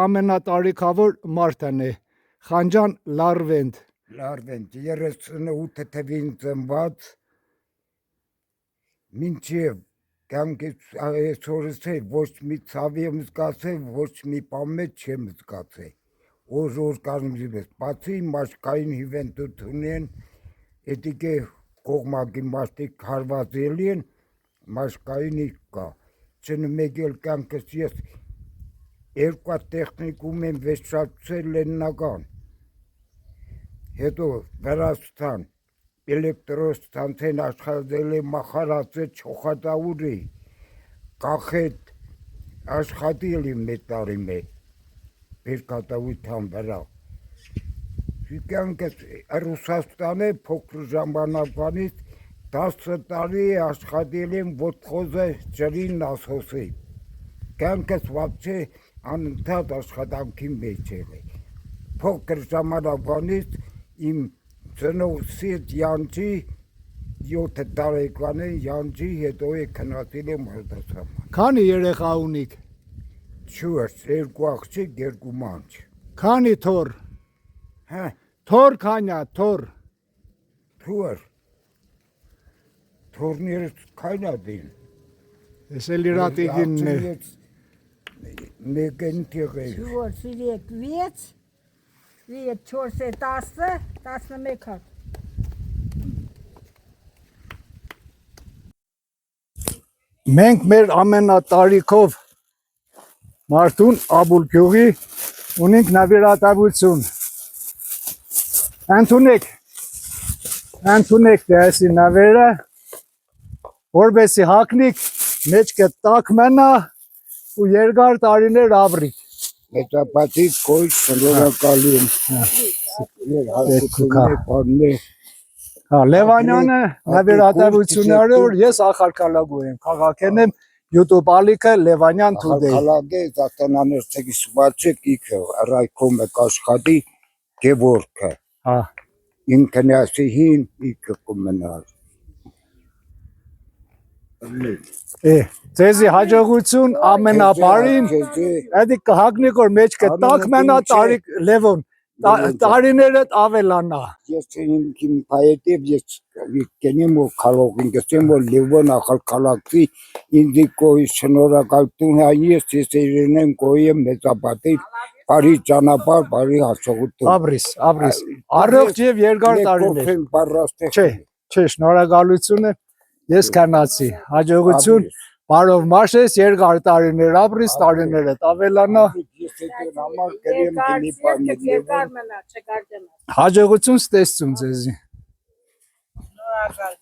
ամենատարիքավոր մարդն է։ Խանջան Լարվենդ։ Լարվենդ 38 թվին ծնված մինչև կյանքից այսօրս է ոչ մի ցավի եմ զգացել, ոչ մի բան չեմ զգացել։ Օր կանիմս բացի մաշկային հիվանդություն են, էդիկե կողմակի մաշտիկ հարվածելի են, մաշկային կա։ Չնմեկ էլ կյանքս ես երկու տեխնիկում եմ վեճացել լեննական, հետո Վրաստան, էլեկտրոստանցիան աշխատել է մախարացե չոխատաուրի, կախետ աշխատել եմ մեկ տարի մեկ, բերկատավության վրա։ Կյանքս Ռուսաստան է փոքր ժամանակվանից 10 տարի աշխատել եմ ոտխոզը ջրի նասոսի։ Կյանքս վաբչե անընդհատ աշխատանքի մեջ է։ Փոքր ժամանակվանից իմ ծնողսի յանջի 7 տարեկան է յանջի հետո է քննադել եմ արտասահման։ Քանի երեխա ունիք։ 4, 2 աղջիկ, 2 մանչ։ Քանի թոր։ Հա։ Թոր քանյա, թոր։ Թորները քայնա դին։ Ես էլ իրատիգինն է։ Մեկն տիղեր։ 4, 5, 4, 10, 11 հատ։ Մենք մեր ամենատարիքով մարդուն Աբուլգյուղի ունենք նվիրատվություն։ Անտունեք դեսի նավերը, որբեսի հակնիկ մեջքը տակ մնա ու երկար տարիներ ապրի։ Մեծապատիկ կոյ շնորհակալի եմ։ Լևանյանը նվիրատվությունները որ ես ախալքալագու եմ, քաղաքեն եմ YouTube ալիքը Լևանյան Today։ Ախալագե զատանաներցեքի սվաչեք իքը ռայքում եք աշխատի գևորքը։ Հա։ Ինքն ասի հին իքը կմնար։ Ձեզի հաջողություն ամենաբարին, էդի կհագնիկ որ մեջքը տակ մենա տարիք Լևոն, տարիներդ ավելանա։ Ես իմ պայետև ես կենեմ որ կալող ինգստեմ որ Լևոն ախալքալակցի ինձի կոյի շնորհակալություն այս ես իրենեն կոյի եմ մեծապատիկ բարի ճանապարհ, բարի հաջողություն։ Ապրիս, առողջ եւ երկար տարիներ։ Չէ, շնորհակալություն է։ Ես կանացի, հաջողություն, բարով մաշես, երկար տարիներ ապրիս, տարիներդ ավելանա։ Հաջողություն ստեսություն ձեզի։ Շնորհակալ։